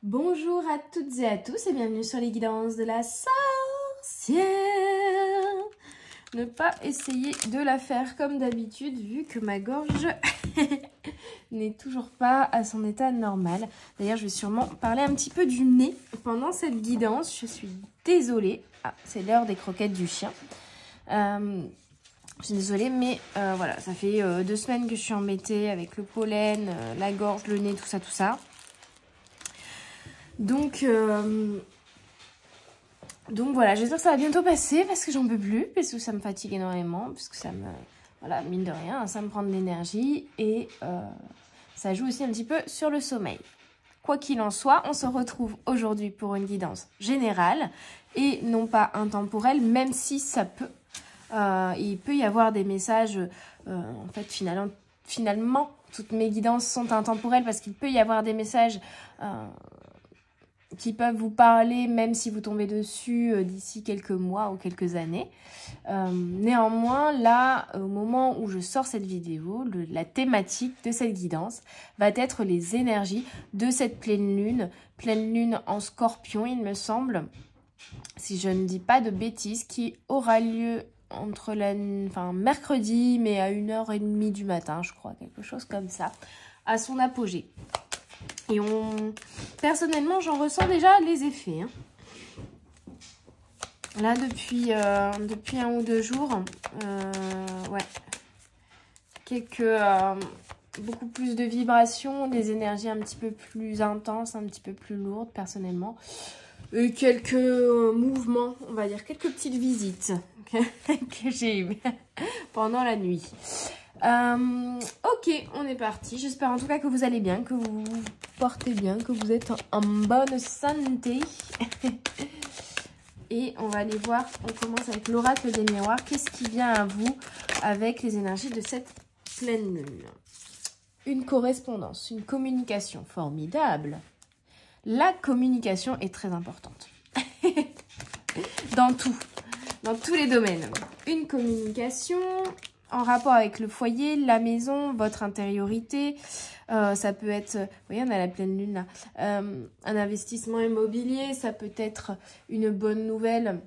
Bonjour à toutes et à tous et bienvenue sur les guidances de la sorcière. Ne pas essayer de la faire comme d'habitude vu que ma gorge n'est toujours pas à son état normal. D'ailleurs, je vais sûrement parler un petit peu du nez pendant cette guidance. Je suis désolée. Ah, c'est l'heure des croquettes du chien. Je suis désolée, mais voilà, ça fait 2 semaines que je suis embêtée avec le pollen, la gorge, le nez, tout ça. Donc voilà, j'espère que ça va bientôt passer parce que j'en peux plus, parce que ça me fatigue énormément, parce que ça me, voilà, mine de rien, ça me prend de l'énergie et ça joue aussi un petit peu sur le sommeil. Quoi qu'il en soit, on se retrouve aujourd'hui pour une guidance générale et non pas intemporelle, même si ça peut, il peut y avoir des messages, en fait finalement, toutes mes guidances sont intemporelles parce qu'il peut y avoir des messages qui peuvent vous parler même si vous tombez dessus d'ici quelques mois ou quelques années. Néanmoins, là, au moment où je sors cette vidéo, la thématique de cette guidance va être les énergies de cette pleine lune en Scorpion, il me semble, si je ne dis pas de bêtises, qui aura lieu entre mercredi, mais à 1h30 du matin, je crois, quelque chose comme ça, à son apogée. Et personnellement, j'en ressens déjà les effets. Hein. Là, depuis 1 ou 2 jours, ouais. Beaucoup plus de vibrations, des énergies un petit peu plus intenses, un petit peu plus lourdes, personnellement. Et quelques mouvements, on va dire, quelques petites visites que j'ai eues pendant la nuit. Ok, on est parti. J'espère en tout cas que vous allez bien, que vous vous portez bien, que vous êtes en bonne santé. Et on va aller voir, on commence avec l'oracle des miroirs. Qu'est-ce qui vient à vous avec les énergies de cette pleine lune? Une correspondance, une communication formidable. La communication est très importante. dans tous les domaines. Une communication en rapport avec le foyer, la maison, votre intériorité. Ça peut être, vous voyez, on a la pleine lune là, un investissement immobilier, ça peut être une bonne nouvelle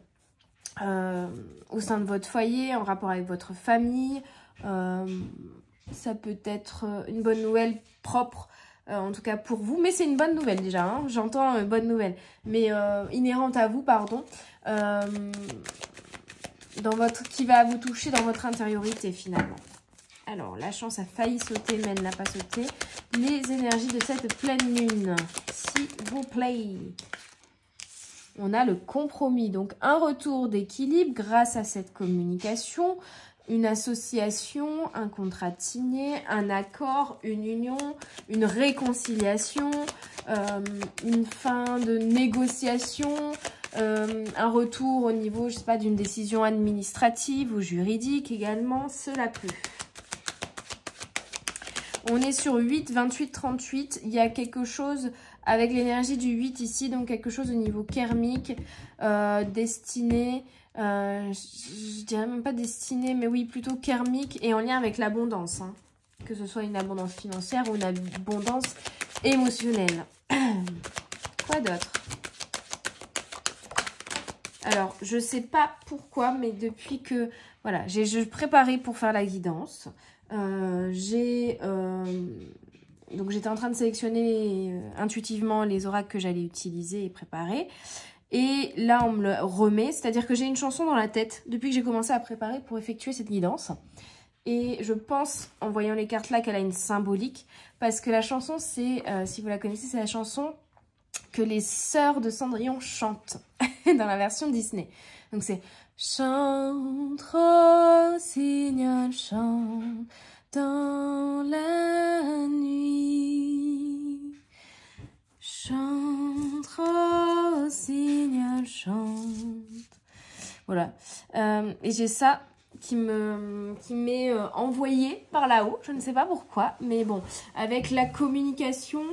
au sein de votre foyer, en rapport avec votre famille. Ça peut être une bonne nouvelle propre, en tout cas pour vous, mais c'est une bonne nouvelle déjà, hein, j'entends bonne nouvelle, mais inhérente à vous, pardon. Qui va vous toucher dans votre intériorité finalement. Alors, la chance a failli sauter, mais elle n'a pas sauté. Les énergies de cette pleine lune, s'il vous plaît. On a le compromis, donc un retour d'équilibre grâce à cette communication, une association, un contrat signé, un accord, une union, une réconciliation, une fin de négociation, un retour au niveau, je sais pas, d'une décision administrative ou juridique également, cela peut. On est sur 8, 28, 38. Il y a quelque chose avec l'énergie du 8 ici, donc quelque chose au niveau karmique, destiné, je dirais même pas destiné, mais oui, plutôt karmique et en lien avec l'abondance. Hein. Que ce soit une abondance financière ou une abondance émotionnelle. Quoi d'autre? Alors, je sais pas pourquoi, mais depuis que, voilà, je préparais pour faire la guidance, donc j'étais en train de sélectionner intuitivement les oracles que j'allais utiliser et préparer. Et là, on me le remet, c'est-à-dire que j'ai une chanson dans la tête depuis que j'ai commencé à préparer pour effectuer cette guidance. Et je pense, en voyant les cartes là, qu'elle a une symbolique, parce que la chanson, c'est, si vous la connaissez, c'est la chanson que les sœurs de Cendrillon chantent dans la version Disney. Donc c'est chante, rossignol, chante dans la nuit. Chante, rossignol, chante. Voilà. Et j'ai ça qui m'est envoyé par là-haut. Je ne sais pas pourquoi, mais bon, avec la communication.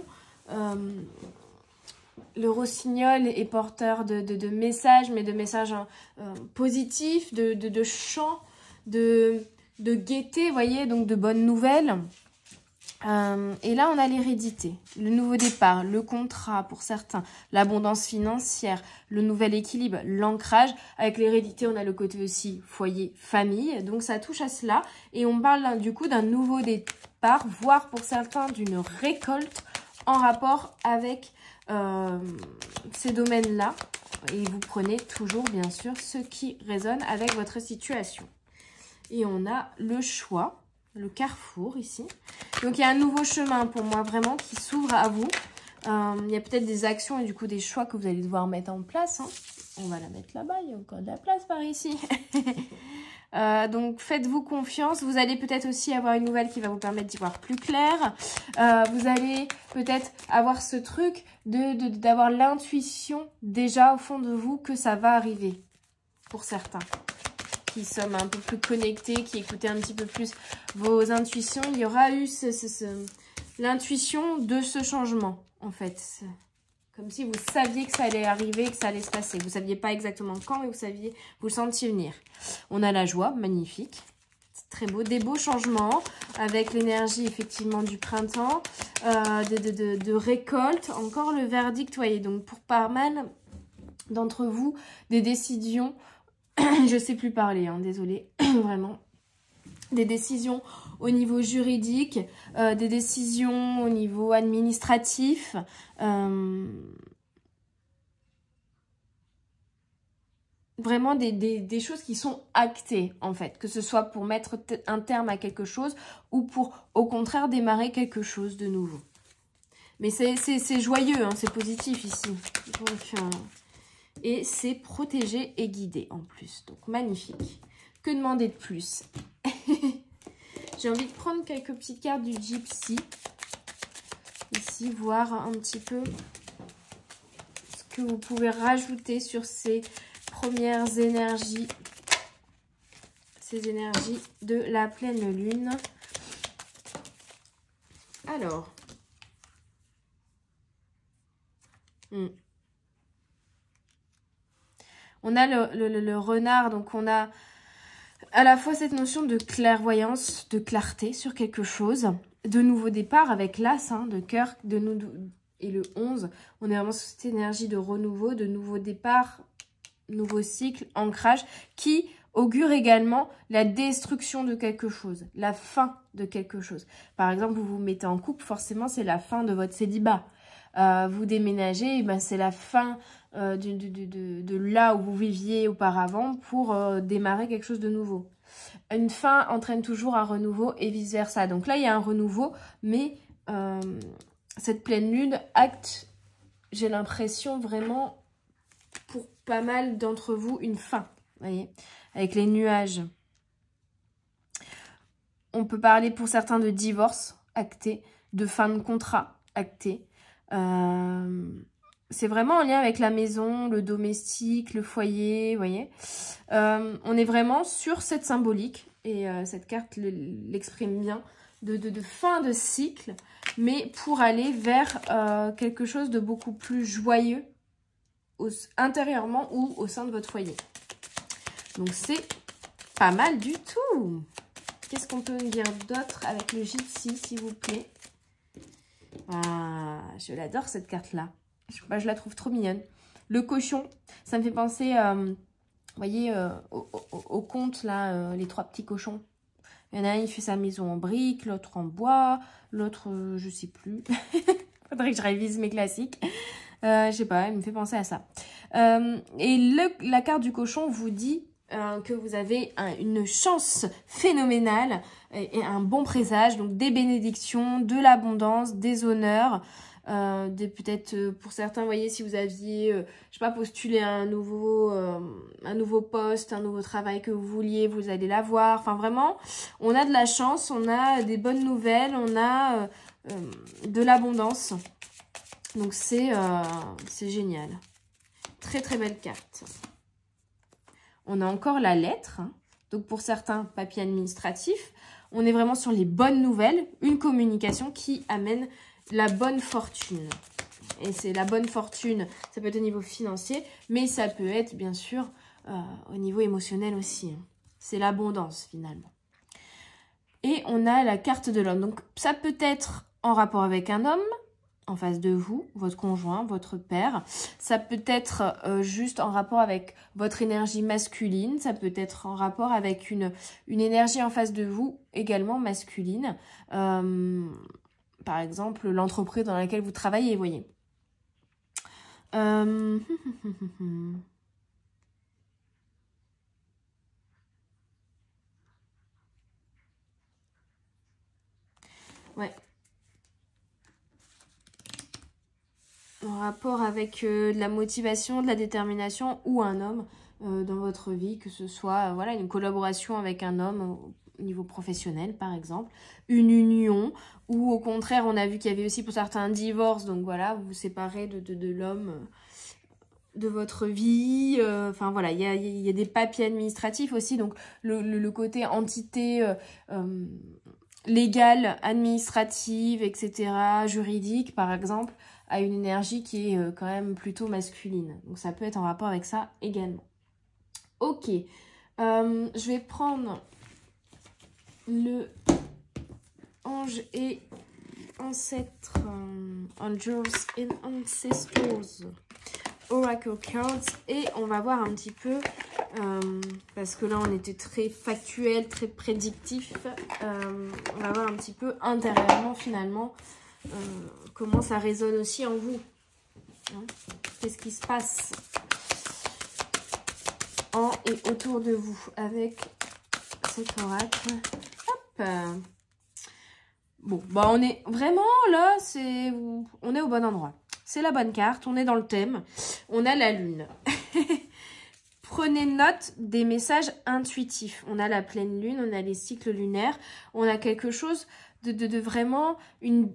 Le rossignol est porteur de messages, mais de messages positifs, de chants, de gaieté, vous voyez, donc de bonnes nouvelles. Et là, on a l'hérédité, le nouveau départ, le contrat pour certains, l'abondance financière, le nouvel équilibre, l'ancrage. Avec l'hérédité, on a le côté aussi foyer, famille. Donc, ça touche à cela. Et on parle du coup d'un nouveau départ, voire pour certains d'une récolte en rapport avec ces domaines-là. Et vous prenez toujours, bien sûr, ce qui résonne avec votre situation. Et on a le choix. Le carrefour ici. Donc, il y a un nouveau chemin pour moi vraiment qui s'ouvre à vous. Il y a peut-être des actions et du coup des choix que vous allez devoir mettre en place. Hein. On va la mettre là-bas, il y a encore de la place par ici. Donc, faites-vous confiance. Vous allez peut-être aussi avoir une nouvelle qui va vous permettre d'y voir plus clair. Vous allez peut-être avoir ce truc d'avoir l'intuition déjà au fond de vous que ça va arriver pour certains. Qui sommes un peu plus connectés, qui écoutez un petit peu plus vos intuitions, il y aura eu l'intuition de ce changement, en fait. Comme si vous saviez que ça allait arriver, que ça allait se passer. Vous ne saviez pas exactement quand, mais vous le sentiez venir. On a la joie, magnifique. C'est très beau. Des beaux changements avec l'énergie, effectivement, du printemps, de récolte. Encore le verdict, voyez. Donc, pour pas mal d'entre vous, des décisions... Je sais plus parler, hein, désolée, vraiment. Des décisions au niveau juridique, des décisions au niveau administratif. Vraiment des choses qui sont actées, en fait. Que ce soit pour mettre un terme à quelque chose ou pour, au contraire, démarrer quelque chose de nouveau. Mais c'est joyeux, hein, c'est positif ici. Donc... Et c'est protégé et guidé en plus. Donc, magnifique. Que demander de plus? J'ai envie de prendre quelques petites cartes du Gypsy. Ici, voir un petit peu ce que vous pouvez rajouter sur ces premières énergies. Ces énergies de la pleine lune. Alors. On a le renard, donc on a à la fois cette notion de clairvoyance, de clarté sur quelque chose, de nouveau départ avec l'as hein, de cœur et le 11. On est vraiment sur cette énergie de renouveau, de nouveau départ, nouveau cycle, ancrage, qui augure également la destruction de quelque chose, la fin de quelque chose. Par exemple, vous vous mettez en couple, forcément c'est la fin de votre célibat. Vous déménagez, ben c'est la fin de là où vous viviez auparavant pour démarrer quelque chose de nouveau. Une fin entraîne toujours un renouveau et vice versa. Donc là, il y a un renouveau, mais cette pleine lune acte, j'ai l'impression vraiment, pour pas mal d'entre vous, une fin. Vous voyez, avec les nuages. On peut parler pour certains de divorce acté, de fin de contrat acté. C'est vraiment en lien avec la maison, le domestique, le foyer, vous voyez. On est vraiment sur cette symbolique, et cette carte l'exprime bien, de fin de cycle, mais pour aller vers quelque chose de beaucoup plus joyeux intérieurement ou au sein de votre foyer. Donc c'est pas mal du tout. Qu'est-ce qu'on peut me dire d'autre avec le Gypsy, s'il vous plaît? Ah, je l'adore cette carte-là. Je la trouve trop mignonne. Le cochon, ça me fait penser, vous voyez, au conte, là, les trois petits cochons. Il y en a un, il fait sa maison en briques, l'autre en bois, l'autre, je sais plus. Faudrait que je révise mes classiques. Je sais pas, il me fait penser à ça. Et la carte du cochon vous dit que vous avez une chance phénoménale et un bon présage, donc des bénédictions, de l'abondance, des honneurs, peut-être pour certains, vous voyez, si vous aviez, je sais pas, postulé un nouveau poste, un nouveau travail que vous vouliez, vous allez l'avoir. Enfin, vraiment, on a de la chance, on a des bonnes nouvelles, on a de l'abondance. Donc, c'est génial. Très, très belle carte. On a encore la lettre. Hein. Donc, pour certains, papier administratif. On est vraiment sur les bonnes nouvelles. Une communication qui amène la bonne fortune. Et c'est la bonne fortune, ça peut être au niveau financier, mais ça peut être, bien sûr, au niveau émotionnel aussi. Hein. C'est l'abondance, finalement. Et on a la carte de l'homme. Donc ça peut être en rapport avec un homme en face de vous, votre conjoint, votre père. Ça peut être juste en rapport avec votre énergie masculine. Ça peut être en rapport avec une énergie en face de vous, également masculine. Par exemple, l'entreprise dans laquelle vous travaillez, vous voyez. Ouais. En rapport avec de la motivation, de la détermination ou un homme dans votre vie, que ce soit voilà, une collaboration avec un homme au niveau professionnel par exemple, une union, ou au contraire on a vu qu'il y avait aussi pour certains un divorce, donc voilà, vous vous séparez de l'homme de votre vie, enfin voilà, il y a des papiers administratifs aussi, donc le côté entité légale, administrative, etc., juridique par exemple, a une énergie qui est quand même plutôt masculine. Donc ça peut être en rapport avec ça également. Ok, je vais prendre le ange et ancêtre, angels and ancestors, oracle cards, et on va voir un petit peu, parce que là on était très factuel, très prédictif, on va voir un petit peu intérieurement finalement comment ça résonne aussi en vous. Hein, qu'est-ce qui se passe en et autour de vous avec cet oracle. Hop. Bon, bah on est vraiment là, on est au bon endroit. C'est la bonne carte, on est dans le thème. On a la lune. Prenez note des messages intuitifs. On a la pleine lune, on a les cycles lunaires. On a quelque chose de vraiment une...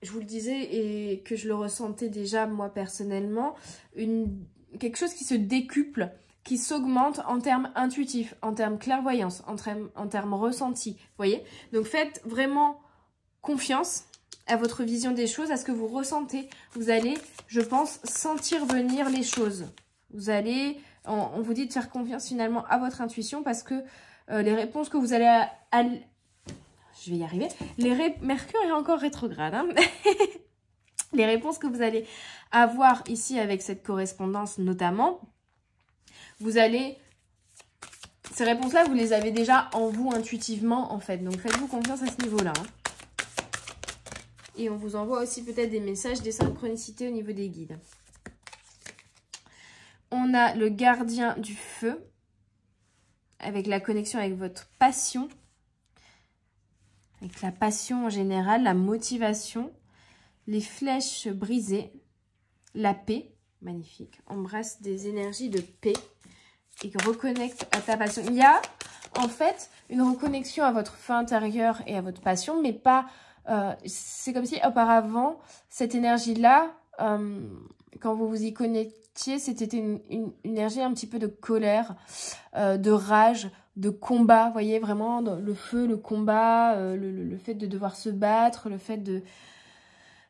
Je vous le disais et que je le ressentais déjà moi personnellement. Quelque chose qui se décuple, qui s'augmente en termes intuitifs, en termes clairvoyance, en termes ressentis. Vous voyez? Donc faites vraiment confiance à votre vision des choses, à ce que vous ressentez. Vous allez, je pense, sentir venir les choses. Vous allez, on vous dit de faire confiance finalement à votre intuition, parce que les réponses que vous allez... je vais y arriver. Mercure est encore rétrograde. Hein. Les réponses que vous allez avoir ici avec cette correspondance notamment, vous allez... Ces réponses-là, vous les avez déjà en vous intuitivement en fait. Donc faites-vous confiance à ce niveau-là. Hein. Et on vous envoie aussi peut-être des messages, des synchronicités au niveau des guides. On a le gardien du feu, avec la connexion avec votre passion, avec la passion en général, la motivation, les flèches brisées, la paix, magnifique, embrasse des énergies de paix et reconnecte à ta passion. Il y a en fait une reconnexion à votre feu intérieur et à votre passion, mais pas... c'est comme si auparavant, cette énergie-là, quand vous vous y connectiez, c'était une énergie un petit peu de colère, de rage, de combat. Vous voyez, vraiment, le feu, le combat, le fait de devoir se battre, le fait de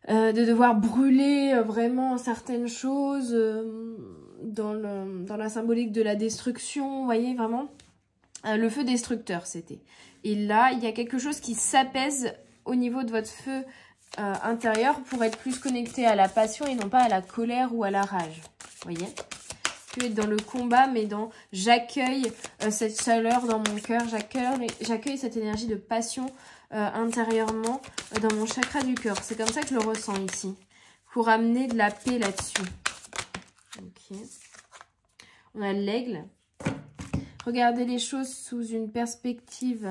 devoir brûler vraiment certaines choses dans la symbolique de la destruction. Vous voyez, vraiment, le feu destructeur, c'était. Et là, il y a quelque chose qui s'apaise au niveau de votre feu intérieur pour être plus connecté à la passion et non pas à la colère ou à la rage. Vous voyez? Plus être dans le combat, mais dans j'accueille cette chaleur dans mon cœur, j'accueille cette énergie de passion intérieurement dans mon chakra du cœur. C'est comme ça que je le ressens ici, pour amener de la paix là-dessus. Ok. On a l'aigle. Regardez les choses sous une perspective...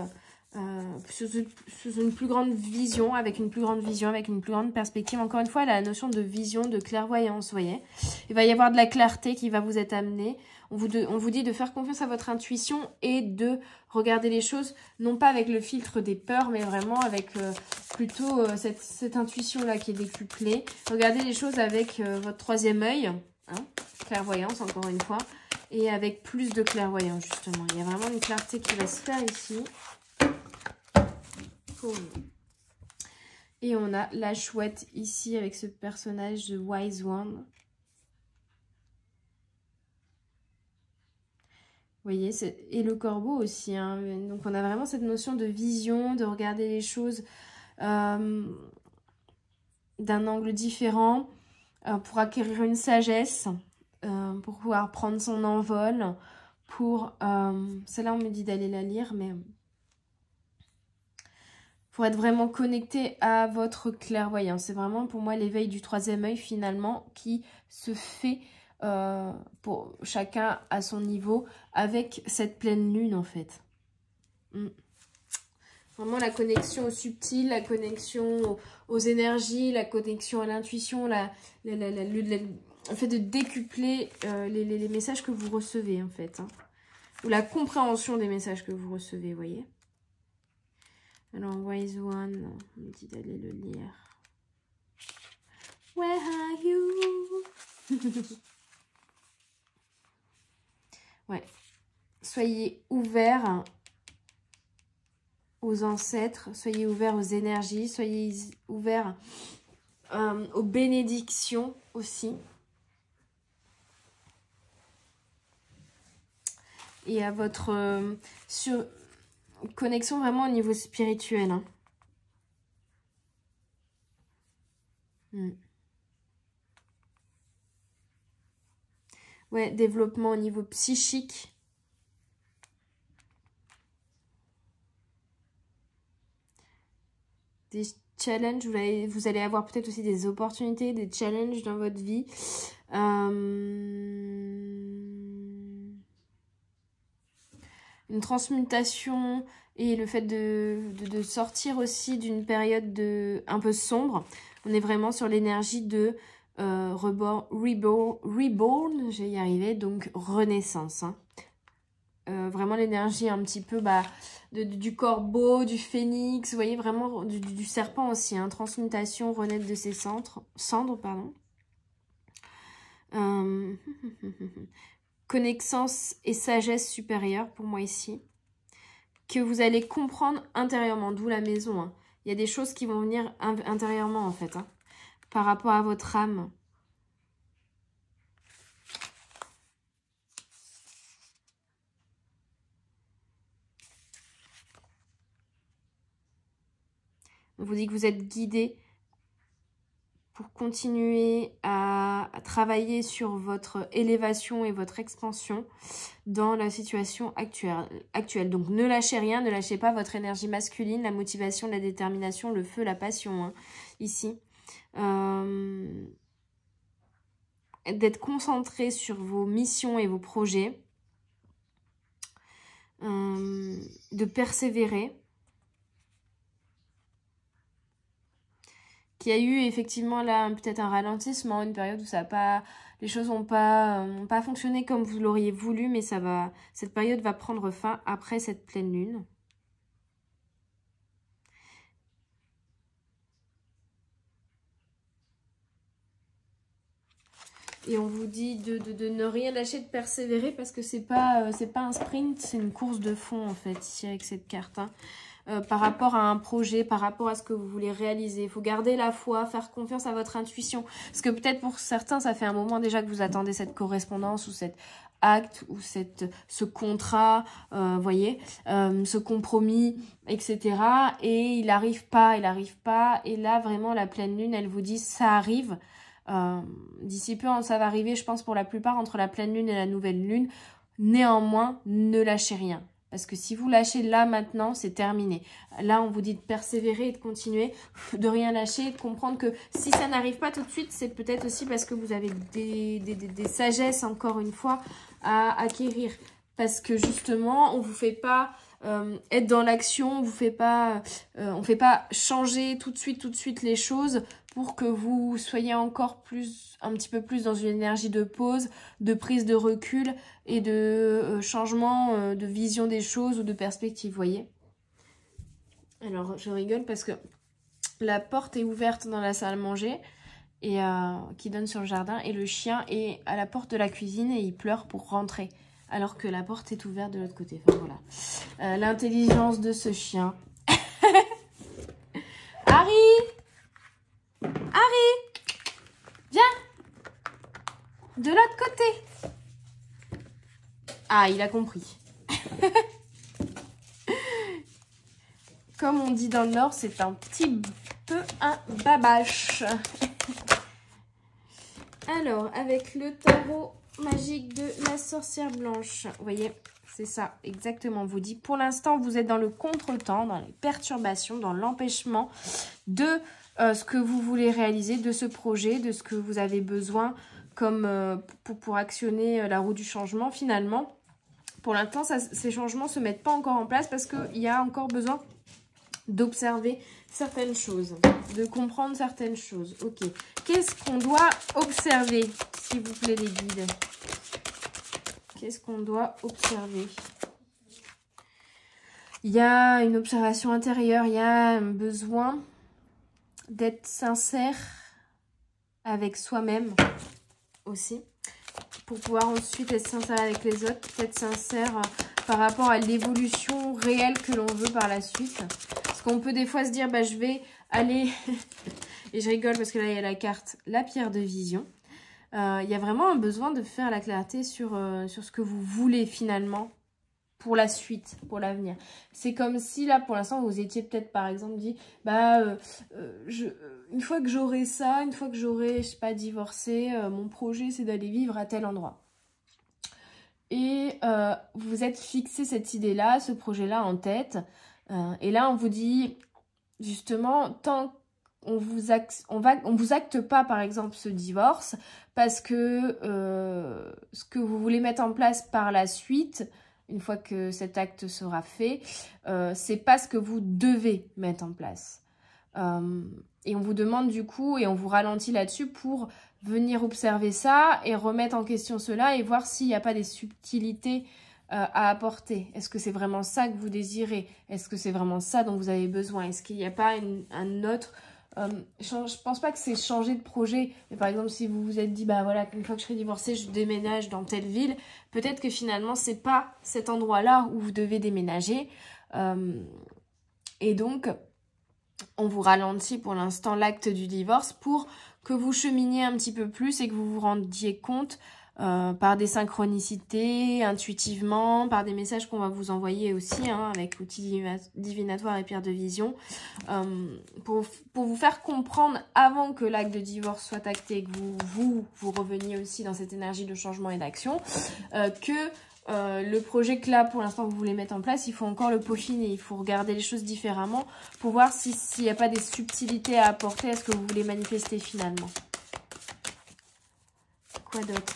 sous une plus grande vision, avec une plus grande perspective. Encore une fois, la notion de vision, de clairvoyance, vous voyez. Il va y avoir de la clarté qui va vous être amenée. On vous dit de faire confiance à votre intuition et de regarder les choses, non pas avec le filtre des peurs, mais vraiment avec plutôt cette intuition-là qui est décuplée. Regardez les choses avec votre troisième œil, hein, clairvoyance, encore une fois, et avec plus de clairvoyance, justement. Il y a vraiment une clarté qui va se faire ici. Et on a la chouette ici avec ce personnage de Wise One. voyez, et le corbeau aussi. Hein. Donc, on a vraiment cette notion de vision, de regarder les choses d'un angle différent pour acquérir une sagesse, pour pouvoir prendre son envol, pour... Celle-là, on me dit d'aller la lire, mais... Pour être vraiment connecté à votre clairvoyance. C'est vraiment pour moi l'éveil du troisième œil finalement qui se fait pour chacun à son niveau avec cette pleine lune en fait. Vraiment la connexion au subtil, la connexion aux énergies, la connexion à l'intuition, le fait de décupler les messages que vous recevez en fait. Hein. Ou la compréhension des messages que vous recevez, vous voyez. Alors, Wise One, on me dit d'aller le lire. Where are you? Ouais. Soyez ouverts aux ancêtres, soyez ouverts aux énergies, soyez ouverts aux bénédictions aussi. Et à votre... connexion vraiment au niveau spirituel. Hein. Ouais, développement au niveau psychique. Des challenges, vous allez avoir peut-être aussi des opportunités, des challenges dans votre vie. Une transmutation et le fait de sortir aussi d'une période un peu sombre. On est vraiment sur l'énergie de reborn, je vais y arriver, donc renaissance. Hein. Vraiment l'énergie un petit peu du corbeau, du phénix, vous voyez, vraiment du serpent aussi. Hein. Transmutation, renaître de ses cendres, pardon. Connaissance et sagesse supérieure pour moi ici, que vous allez comprendre intérieurement, d'où la maison. Hein. Il y a des choses qui vont venir intérieurement en fait, hein, par rapport à votre âme. On vous dit que vous êtes guidé pour continuer à travailler sur votre élévation et votre expansion dans la situation actuelle. Donc ne lâchez rien, ne lâchez pas votre énergie masculine, la motivation, la détermination, le feu, la passion, hein, ici. D'être concentré sur vos missions et vos projets. De persévérer. Qu'il y a eu effectivement là peut-être un ralentissement, une période où les choses n'ont pas fonctionné comme vous l'auriez voulu, mais cette période va prendre fin après cette pleine lune. Et on vous dit de ne rien lâcher, de persévérer, parce que c'est pas un sprint, c'est une course de fond en fait ici avec cette carte. Hein. Par rapport à un projet, par rapport à ce que vous voulez réaliser. Il faut garder la foi, faire confiance à votre intuition. Parce que peut-être pour certains, ça fait un moment déjà que vous attendez cette correspondance ou cet acte ou ce contrat, voyez, ce compromis, etc. Et il n'arrive pas. Et là, vraiment, la pleine lune, elle vous dit, ça arrive. D'ici peu, ça va arriver, je pense, pour la plupart, entre la pleine lune et la nouvelle lune. Néanmoins, ne lâchez rien. Parce que si vous lâchez là, maintenant, c'est terminé. Là, on vous dit de persévérer et de continuer, de rien lâcher, de comprendre que si ça n'arrive pas tout de suite, c'est peut-être aussi parce que vous avez des sagesses, encore une fois, à acquérir. Parce que justement, on ne vous fait pas être dans l'action, on fait pas changer tout de suite les choses pour que vous soyez encore un petit peu plus dans une énergie de pause, de prise de recul et de changement de vision des choses ou de perspective, voyez. Alors, je rigole parce que la porte est ouverte dans la salle à manger et qui donne sur le jardin et le chien est à la porte de la cuisine et il pleure pour rentrer alors que la porte est ouverte de l'autre côté. Enfin, voilà. L'intelligence de ce chien. Harry! Viens! De l'autre côté! Ah, il a compris. Comme on dit dans le Nord, c'est un petit peu un babache. Alors, avec le tarot magique de la sorcière blanche, vous voyez, c'est ça, exactement. On vous dit, pour l'instant, vous êtes dans le contretemps, dans les perturbations, dans l'empêchement de ce que vous voulez réaliser, de ce projet, de ce que vous avez besoin comme pour actionner la roue du changement, finalement. Pour l'instant, ces changements ne se mettent pas encore en place parce qu'il y a encore besoin d'observer certaines choses, de comprendre certaines choses. Ok. Qu'est-ce qu'on doit observer, s'il vous plaît, les guides? Qu'est-ce qu'on doit observer? Il y a une observation intérieure, il y a un besoin d'être sincère avec soi-même aussi, pour pouvoir ensuite être sincère avec les autres, être sincère par rapport à l'évolution réelle que l'on veut par la suite. Parce qu'on peut des fois se dire, bah, je vais aller, et je rigole parce que là il y a la carte, la pierre de vision. Il y a vraiment un besoin de faire la clarté sur ce que vous voulez finalement pour la suite, pour l'avenir. C'est comme si là pour l'instant vous étiez peut-être par exemple dit, bah une fois que j'aurai ça, une fois que j'aurai, je sais pas, divorcé, mon projet c'est d'aller vivre à tel endroit. Et vous êtes fixé cette idée-là, ce projet-là en tête. Et là on vous dit justement, tant on vous acte pas par exemple ce divorce parce que ce que vous voulez mettre en place par la suite, une fois que cet acte sera fait, c'est pas ce que vous devez mettre en place. Et on vous demande du coup, et on vous ralentit là-dessus pour venir observer ça et remettre en question cela et voir s'il n'y a pas des subtilités à apporter. Est-ce que c'est vraiment ça que vous désirez? Est-ce que c'est vraiment ça dont vous avez besoin? Est-ce qu'il n'y a pas un autre... je pense pas que c'est changer de projet, mais par exemple si vous vous êtes dit bah voilà, une fois que je serai divorcée je déménage dans telle ville, peut-être que finalement c'est pas cet endroit là où vous devez déménager, et donc on vous ralentit pour l'instant l'acte du divorce pour que vous cheminiez un petit peu plus et que vous vous rendiez compte par des synchronicités, intuitivement, par des messages qu'on va vous envoyer aussi, hein, avec l'outil divinatoire et pierre de vision, pour vous faire comprendre avant que l'acte de divorce soit acté, que vous reveniez aussi dans cette énergie de changement et d'action, que le projet que là pour l'instant vous voulez mettre en place, il faut encore le peaufiner, il faut regarder les choses différemment pour voir s'il n'y a pas des subtilités à apporter à ce que vous voulez manifester finalement. Quoi d'autre?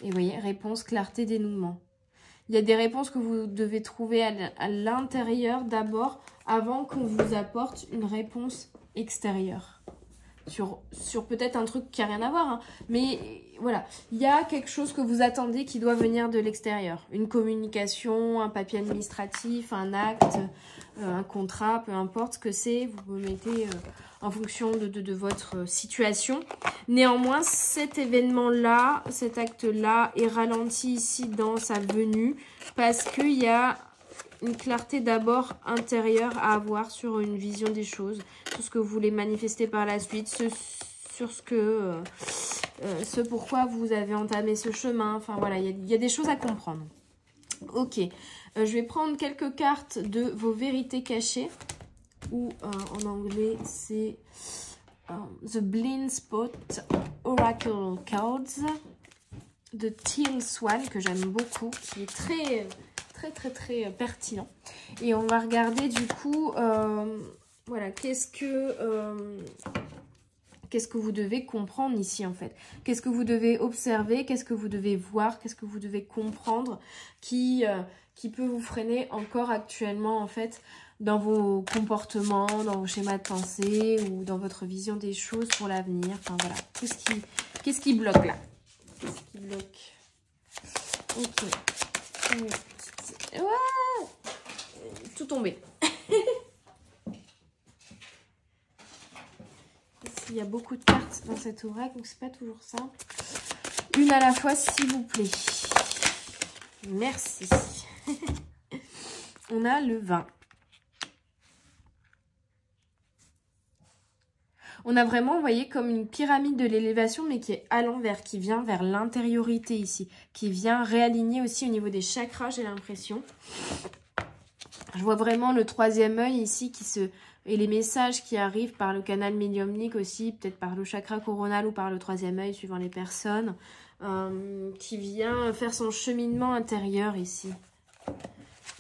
Et vous voyez, réponse, clarté, dénouement. Il y a des réponses que vous devez trouver à l'intérieur d'abord, avant qu'on vous apporte une réponse extérieure. Sur peut-être un truc qui n'a rien à voir, hein. Mais voilà, il y a quelque chose que vous attendez qui doit venir de l'extérieur. Une communication, un papier administratif, un acte, un contrat, peu importe ce que c'est, vous me mettez en fonction de votre situation. Néanmoins, cet événement-là, cet acte-là est ralenti ici dans sa venue parce qu'il y a une clarté d'abord intérieure à avoir sur une vision des choses, sur ce que vous voulez manifester par la suite, sur ce pourquoi vous avez entamé ce chemin. Enfin voilà, il y a des choses à comprendre. Ok, je vais prendre quelques cartes de vos vérités cachées, ou en anglais c'est The Blind Spot Oracle Cards de Teal Swan, que j'aime beaucoup, qui est très pertinent. Et on va regarder du coup, voilà, qu'est-ce que vous devez comprendre ici en fait. Qu'est-ce que vous devez observer, qu'est-ce que vous devez voir, qu'est-ce que vous devez comprendre qui peut vous freiner encore actuellement en fait dans vos comportements, dans vos schémas de pensée ou dans votre vision des choses pour l'avenir. Enfin voilà, qu'est-ce qui bloque là? Qu'est-ce qui bloque? Ok. Ouais, tout tombé. Il y a beaucoup de cartes dans cet oracle, donc c'est pas toujours simple. Une à la fois, s'il vous plaît. Merci. On a le 20. On a vraiment, vous voyez, comme une pyramide de l'élévation, mais qui est à l'envers, qui vient vers l'intériorité ici, qui vient réaligner aussi au niveau des chakras, j'ai l'impression. Je vois vraiment le troisième œil ici et les messages qui arrivent par le canal médiumnique aussi, peut-être par le chakra coronal ou par le troisième œil, suivant les personnes, qui vient faire son cheminement intérieur ici,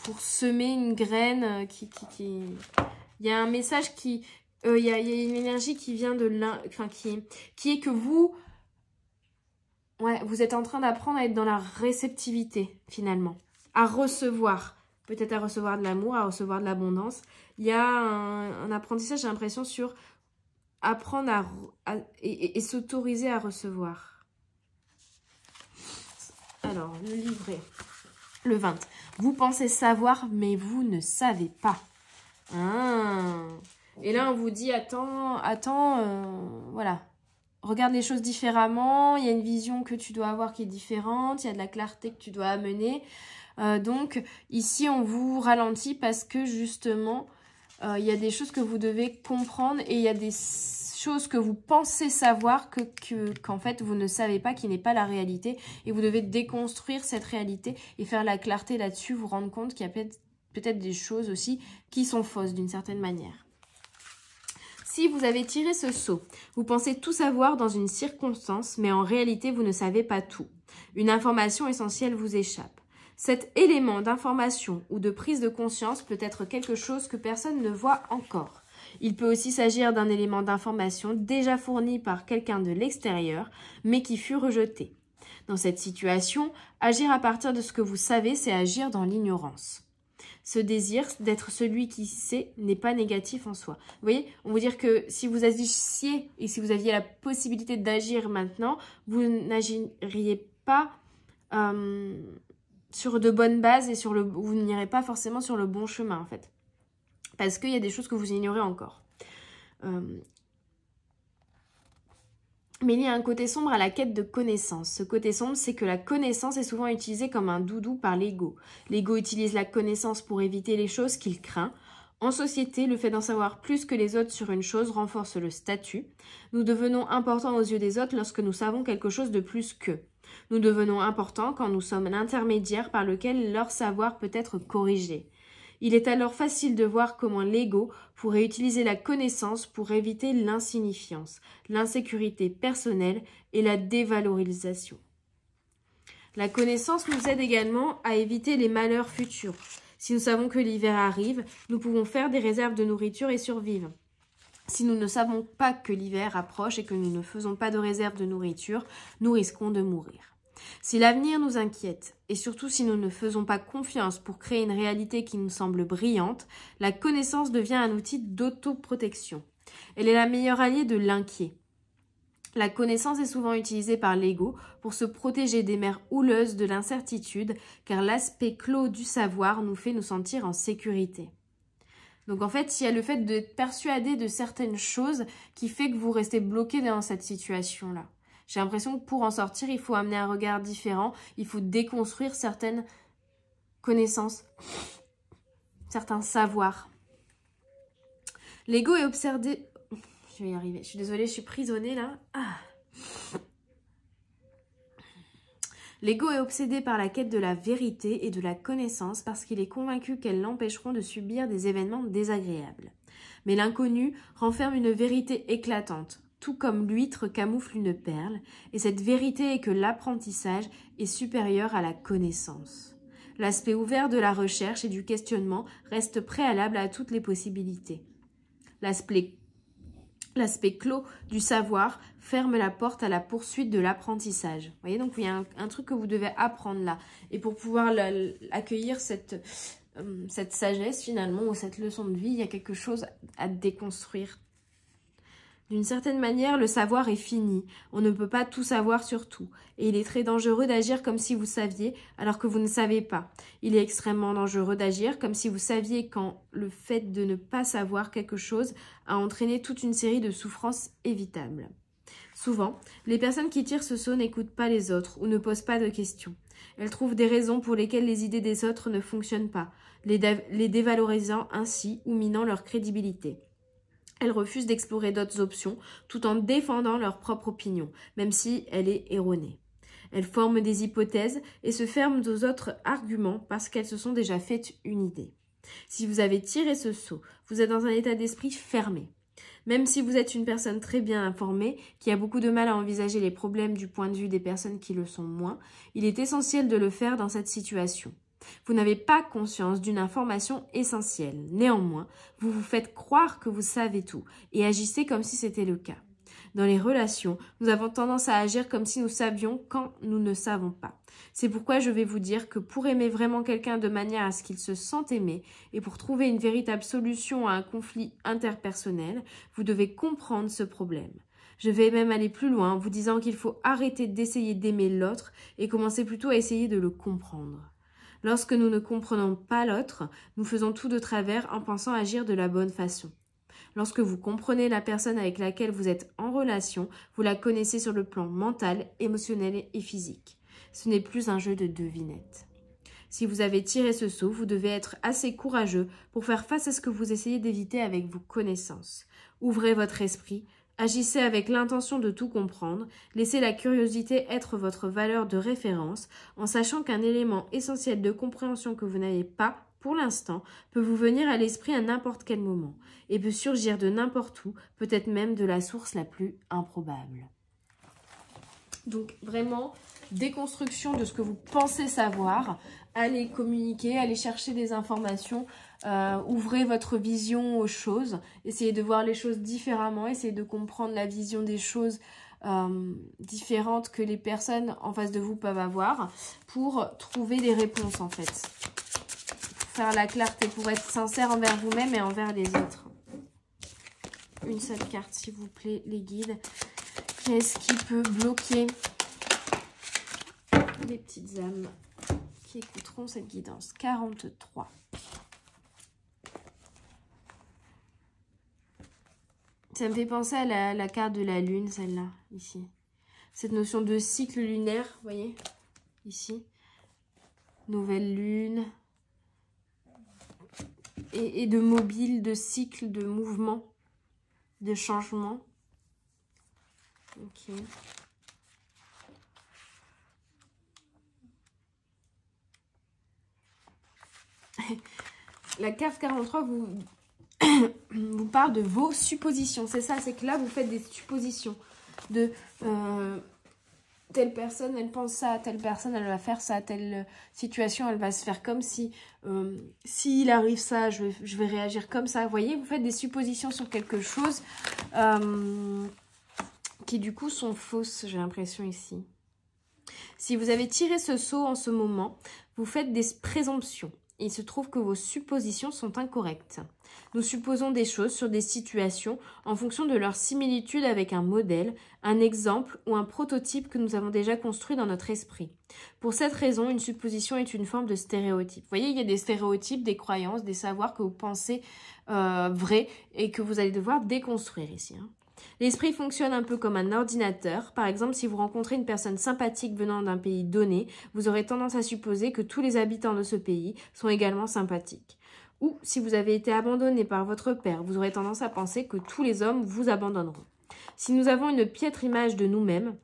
pour semer une graine Il y a un message qui... il y a une énergie qui vient de qui est que vous... Ouais, vous êtes en train d'apprendre à être dans la réceptivité, finalement. À recevoir. Peut-être à recevoir de l'amour, à recevoir de l'abondance. Il y a un apprentissage, j'ai l'impression, sur apprendre et s'autoriser à recevoir. Alors, le livret. Le 20. Vous pensez savoir, mais vous ne savez pas. Et là, on vous dit, attends, voilà. Regarde les choses différemment. Il y a une vision que tu dois avoir qui est différente. Il y a de la clarté que tu dois amener. Donc, ici, on vous ralentit parce que, justement, il y a des choses que vous devez comprendre et il y a des choses que vous pensez savoir qu'en fait, vous ne savez pas, qui n'est pas la réalité. Et vous devez déconstruire cette réalité et faire la clarté là-dessus, vous rendre compte qu'il y a peut-être des choses aussi qui sont fausses d'une certaine manière. Si vous avez tiré ce sceau, vous pensez tout savoir dans une circonstance, mais en réalité, vous ne savez pas tout. Une information essentielle vous échappe. Cet élément d'information ou de prise de conscience peut être quelque chose que personne ne voit encore. Il peut aussi s'agir d'un élément d'information déjà fourni par quelqu'un de l'extérieur, mais qui fut rejeté. Dans cette situation, agir à partir de ce que vous savez, c'est agir dans l'ignorance. Ce désir d'être celui qui sait n'est pas négatif en soi. Vous voyez, on veut dire que si vous agissiez et si vous aviez la possibilité d'agir maintenant, vous n'agiriez pas sur de bonnes bases et vous n'irez pas forcément sur le bon chemin en fait. Parce qu'il y a des choses que vous ignorez encore. Mais il y a un côté sombre à la quête de connaissance. Ce côté sombre, c'est que la connaissance est souvent utilisée comme un doudou par l'ego. L'ego utilise la connaissance pour éviter les choses qu'il craint. En société, le fait d'en savoir plus que les autres sur une chose renforce le statut. Nous devenons importants aux yeux des autres lorsque nous savons quelque chose de plus qu'eux. Nous devenons importants quand nous sommes l'intermédiaire par lequel leur savoir peut être corrigé. Il est alors facile de voir comment l'ego pourrait utiliser la connaissance pour éviter l'insignifiance, l'insécurité personnelle et la dévalorisation. La connaissance nous aide également à éviter les malheurs futurs. Si nous savons que l'hiver arrive, nous pouvons faire des réserves de nourriture et survivre. Si nous ne savons pas que l'hiver approche et que nous ne faisons pas de réserve de nourriture, nous risquons de mourir. Si l'avenir nous inquiète, et surtout si nous ne faisons pas confiance pour créer une réalité qui nous semble brillante, la connaissance devient un outil d'autoprotection. Elle est la meilleure alliée de l'inquiet. La connaissance est souvent utilisée par l'ego pour se protéger des mers houleuses de l'incertitude, car l'aspect clos du savoir nous fait nous sentir en sécurité. Donc en fait, il y a le fait d'être persuadé de certaines choses qui fait que vous restez bloqué dans cette situation-là. J'ai l'impression que pour en sortir, il faut amener un regard différent, il faut déconstruire certaines connaissances, certains savoirs. L'ego est obsédé... Je vais y arriver, je suis désolée, je suis prisonnée là. L'ego est obsédé par la quête de la vérité et de la connaissance parce qu'il est convaincu qu'elles l'empêcheront de subir des événements désagréables. Mais l'inconnu renferme une vérité éclatante, tout comme l'huître camoufle une perle, et cette vérité est que l'apprentissage est supérieur à la connaissance. L'aspect ouvert de la recherche et du questionnement reste préalable à toutes les possibilités. L'aspect clos du savoir ferme la porte à la poursuite de l'apprentissage. Vous voyez, donc il y a un truc que vous devez apprendre là. Et pour pouvoir accueillir cette sagesse finalement, ou cette leçon de vie, il y a quelque chose à déconstruire. D'une certaine manière, le savoir est fini. On ne peut pas tout savoir sur tout. Et il est très dangereux d'agir comme si vous saviez, alors que vous ne savez pas. Il est extrêmement dangereux d'agir comme si vous saviez quand le fait de ne pas savoir quelque chose a entraîné toute une série de souffrances évitables. Souvent, les personnes qui tirent ce sceau n'écoutent pas les autres ou ne posent pas de questions. Elles trouvent des raisons pour lesquelles les idées des autres ne fonctionnent pas, les dévalorisant ainsi ou minant leur crédibilité. Elles refusent d'explorer d'autres options tout en défendant leur propre opinion, même si elle est erronée. Elles forment des hypothèses et se ferment aux autres arguments parce qu'elles se sont déjà faites une idée. Si vous avez tiré ce sceau, vous êtes dans un état d'esprit fermé. Même si vous êtes une personne très bien informée, qui a beaucoup de mal à envisager les problèmes du point de vue des personnes qui le sont moins, il est essentiel de le faire dans cette situation. Vous n'avez pas conscience d'une information essentielle. Néanmoins, vous vous faites croire que vous savez tout et agissez comme si c'était le cas. Dans les relations, nous avons tendance à agir comme si nous savions quand nous ne savons pas. C'est pourquoi je vais vous dire que pour aimer vraiment quelqu'un de manière à ce qu'il se sente aimé et pour trouver une véritable solution à un conflit interpersonnel, vous devez comprendre ce problème. Je vais même aller plus loin en vous disant qu'il faut arrêter d'essayer d'aimer l'autre et commencer plutôt à essayer de le comprendre. Lorsque nous ne comprenons pas l'autre, nous faisons tout de travers en pensant agir de la bonne façon. Lorsque vous comprenez la personne avec laquelle vous êtes en relation, vous la connaissez sur le plan mental, émotionnel et physique. Ce n'est plus un jeu de devinettes. Si vous avez tiré ce sceau, vous devez être assez courageux pour faire face à ce que vous essayez d'éviter avec vos connaissances. Ouvrez votre esprit, agissez avec l'intention de tout comprendre, laissez la curiosité être votre valeur de référence, en sachant qu'un élément essentiel de compréhension que vous n'avez pas pour l'instant, peut vous venir à l'esprit à n'importe quel moment et peut surgir de n'importe où, peut-être même de la source la plus improbable. Donc vraiment, déconstruction de ce que vous pensez savoir, allez communiquer, allez chercher des informations, ouvrez votre vision aux choses, essayez de voir les choses différemment, essayez de comprendre la vision des choses différentes que les personnes en face de vous peuvent avoir pour trouver des réponses en fait. Faire la clarté, pour être sincère envers vous-même et envers les autres. Une seule carte, s'il vous plaît, les guides. Qu'est-ce qui peut bloquer les petites âmes qui écouteront cette guidance? 43. Ça me fait penser à la carte de la lune, celle-là, ici. Cette notion de cycle lunaire, vous voyez, ici. Nouvelle lune. Et de mobile, de cycle, de mouvement, de changement. Ok. La carte 43 vous parle de vos suppositions. C'est ça, c'est que là, vous faites des suppositions de... telle personne, elle pense ça, telle personne, elle va faire ça, telle situation, elle va se faire comme si, s'il arrive ça, je vais réagir comme ça. Vous voyez, vous faites des suppositions sur quelque chose qui du coup sont fausses, j'ai l'impression ici. Si vous avez tiré ce sceau en ce moment, vous faites des présomptions. Il se trouve que vos suppositions sont incorrectes. Nous supposons des choses sur des situations en fonction de leur similitude avec un modèle, un exemple ou un prototype que nous avons déjà construit dans notre esprit. Pour cette raison, une supposition est une forme de stéréotype. Vous voyez, il y a des stéréotypes, des croyances, des savoirs que vous pensez vrais et que vous allez devoir déconstruire ici. L'esprit fonctionne un peu comme un ordinateur. Par exemple, si vous rencontrez une personne sympathique venant d'un pays donné, vous aurez tendance à supposer que tous les habitants de ce pays sont également sympathiques. Ou si vous avez été abandonné par votre père, vous aurez tendance à penser que tous les hommes vous abandonneront. Si nous avons une piètre image de nous-mêmes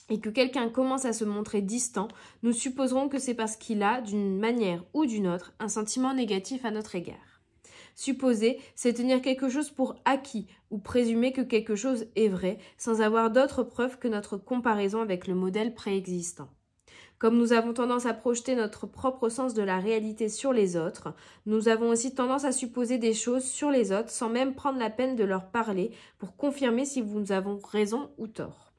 et que quelqu'un commence à se montrer distant, nous supposerons que c'est parce qu'il a, d'une manière ou d'une autre, un sentiment négatif à notre égard. Supposer, c'est tenir quelque chose pour acquis ou présumer que quelque chose est vrai sans avoir d'autres preuves que notre comparaison avec le modèle préexistant. Comme nous avons tendance à projeter notre propre sens de la réalité sur les autres, nous avons aussi tendance à supposer des choses sur les autres sans même prendre la peine de leur parler pour confirmer si nous avons raison ou tort.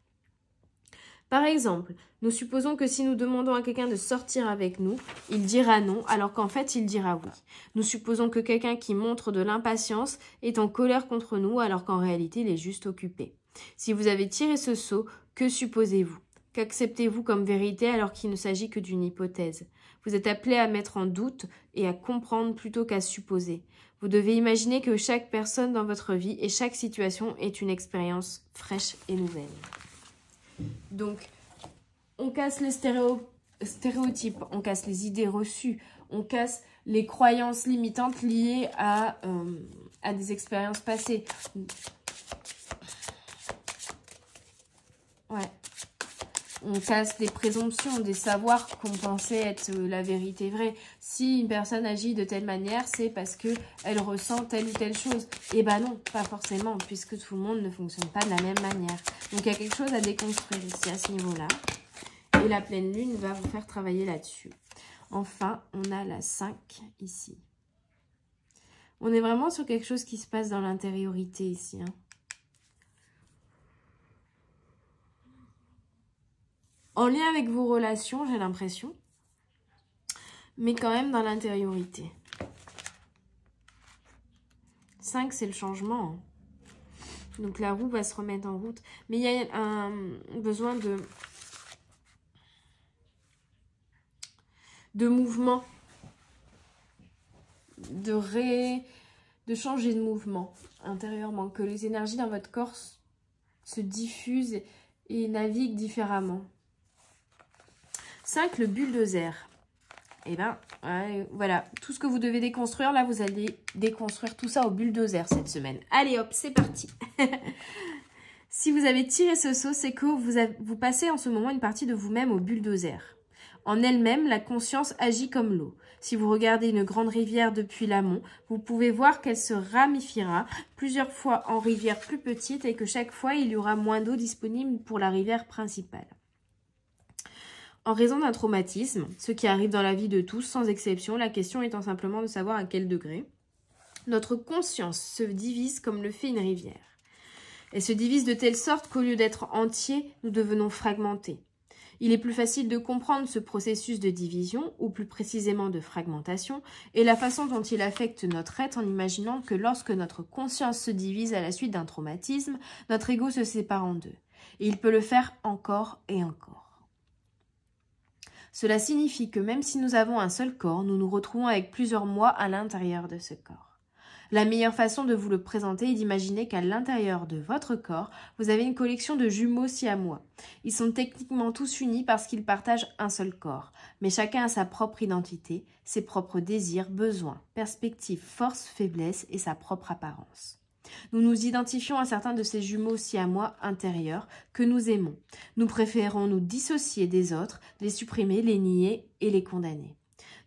Par exemple, nous supposons que si nous demandons à quelqu'un de sortir avec nous, il dira non, alors qu'en fait il dira oui. Nous supposons que quelqu'un qui montre de l'impatience est en colère contre nous, alors qu'en réalité il est juste occupé. Si vous avez tiré ce sceau, que supposez-vous? Qu'acceptez-vous comme vérité alors qu'il ne s'agit que d'une hypothèse? Vous êtes appelé à mettre en doute et à comprendre plutôt qu'à supposer. Vous devez imaginer que chaque personne dans votre vie et chaque situation est une expérience fraîche et nouvelle. Donc, on casse les stéréotypes, on casse les idées reçues, on casse les croyances limitantes liées à à des expériences passées. Ouais. On casse des présomptions, des savoirs qu'on pensait être la vérité vraie. Si une personne agit de telle manière, c'est parce qu'elle ressent telle ou telle chose. Eh ben non, pas forcément, puisque tout le monde ne fonctionne pas de la même manière. Donc il y a quelque chose à déconstruire ici à ce niveau-là. Et la pleine lune va vous faire travailler là-dessus. Enfin, on a la 5 ici. On est vraiment sur quelque chose qui se passe dans l'intériorité ici, hein. En lien avec vos relations, j'ai l'impression. Mais quand même dans l'intériorité. 5, c'est le changement, hein. Donc la roue va se remettre en route. Mais il y a un besoin de mouvement. De changer de mouvement intérieurement. Que les énergies dans votre corps se diffusent et naviguent différemment. 5, le bulldozer. Et bien, voilà, tout ce que vous devez déconstruire, là, vous allez déconstruire tout ça au bulldozer cette semaine. Allez hop, c'est parti. Si vous avez tiré ce saut, c'est que vous passez en ce moment une partie de vous-même au bulldozer. En elle-même, la conscience agit comme l'eau. Si vous regardez une grande rivière depuis l'amont, vous pouvez voir qu'elle se ramifiera plusieurs fois en rivière plus petite et que chaque fois, il y aura moins d'eau disponible pour la rivière principale. En raison d'un traumatisme, ce qui arrive dans la vie de tous, sans exception, la question étant simplement de savoir à quel degré, notre conscience se divise comme le fait une rivière. Elle se divise de telle sorte qu'au lieu d'être entier, nous devenons fragmentés. Il est plus facile de comprendre ce processus de division, ou plus précisément de fragmentation, et la façon dont il affecte notre être en imaginant que lorsque notre conscience se divise à la suite d'un traumatisme, notre ego se sépare en deux. Et il peut le faire encore et encore. Cela signifie que même si nous avons un seul corps, nous nous retrouvons avec plusieurs moi à l'intérieur de ce corps. La meilleure façon de vous le présenter est d'imaginer qu'à l'intérieur de votre corps, vous avez une collection de jumeaux siamois. Ils sont techniquement tous unis parce qu'ils partagent un seul corps, mais chacun a sa propre identité, ses propres désirs, besoins, perspectives, forces, faiblesses et sa propre apparence. Nous nous identifions à certains de ces jumeaux siamois intérieurs que nous aimons. Nous préférons nous dissocier des autres, les supprimer, les nier et les condamner.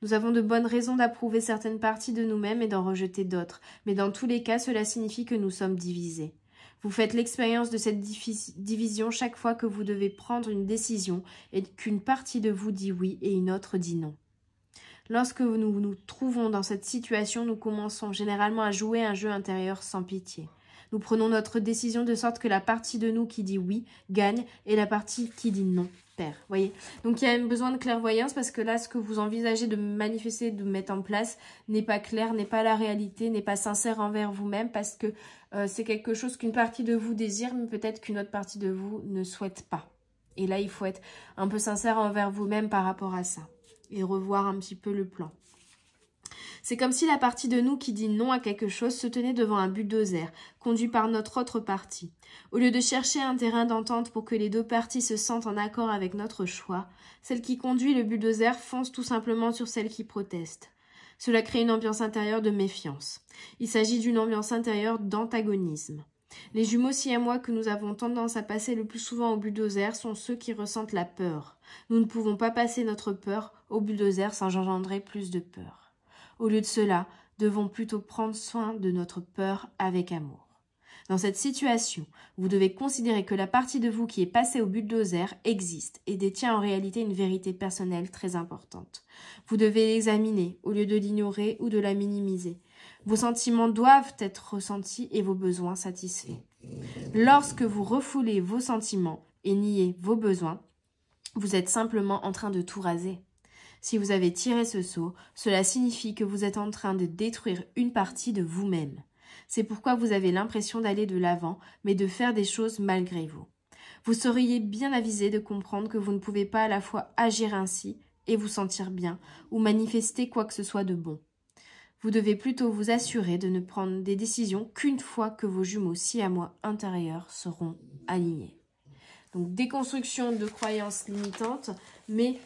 Nous avons de bonnes raisons d'approuver certaines parties de nous-mêmes et d'en rejeter d'autres, mais dans tous les cas, cela signifie que nous sommes divisés. Vous faites l'expérience de cette division chaque fois que vous devez prendre une décision et qu'une partie de vous dit oui et une autre dit non. Lorsque nous nous trouvons dans cette situation, nous commençons généralement à jouer un jeu intérieur sans pitié. Nous prenons notre décision de sorte que la partie de nous qui dit oui gagne et la partie qui dit non perd. Voyez. Donc il y a un besoin de clairvoyance parce que là, ce que vous envisagez de manifester, de mettre en place n'est pas clair, n'est pas la réalité, n'est pas sincère envers vous-même parce que c'est quelque chose qu'une partie de vous désire, mais peut-être qu'une autre partie de vous ne souhaite pas. Et là, il faut être un peu sincère envers vous-même par rapport à ça. Et revoir un petit peu le plan. C'est comme si la partie de nous qui dit non à quelque chose se tenait devant un bulldozer, conduit par notre autre partie. Au lieu de chercher un terrain d'entente pour que les deux parties se sentent en accord avec notre choix, celle qui conduit le bulldozer fonce tout simplement sur celle qui proteste. Cela crée une ambiance intérieure de méfiance. Il s'agit d'une ambiance intérieure d'antagonisme. Les jumeaux siamois que nous avons tendance à passer le plus souvent au bulldozer sont ceux qui ressentent la peur. Nous ne pouvons pas passer notre peur au bulldozer sans engendrer plus de peur. Au lieu de cela, devons plutôt prendre soin de notre peur avec amour. Dans cette situation, vous devez considérer que la partie de vous qui est passée au bulldozer existe et détient en réalité une vérité personnelle très importante. Vous devez l'examiner au lieu de l'ignorer ou de la minimiser. Vos sentiments doivent être ressentis et vos besoins satisfaits. Lorsque vous refoulez vos sentiments et niez vos besoins, vous êtes simplement en train de tout raser. Si vous avez tiré ce saut, cela signifie que vous êtes en train de détruire une partie de vous-même. C'est pourquoi vous avez l'impression d'aller de l'avant, mais de faire des choses malgré vous. Vous seriez bien avisé de comprendre que vous ne pouvez pas à la fois agir ainsi et vous sentir bien, ou manifester quoi que ce soit de bon. Vous devez plutôt vous assurer de ne prendre des décisions qu'une fois que vos jumeaux siamois intérieurs seront alignés. Donc déconstruction de croyances limitantes, mais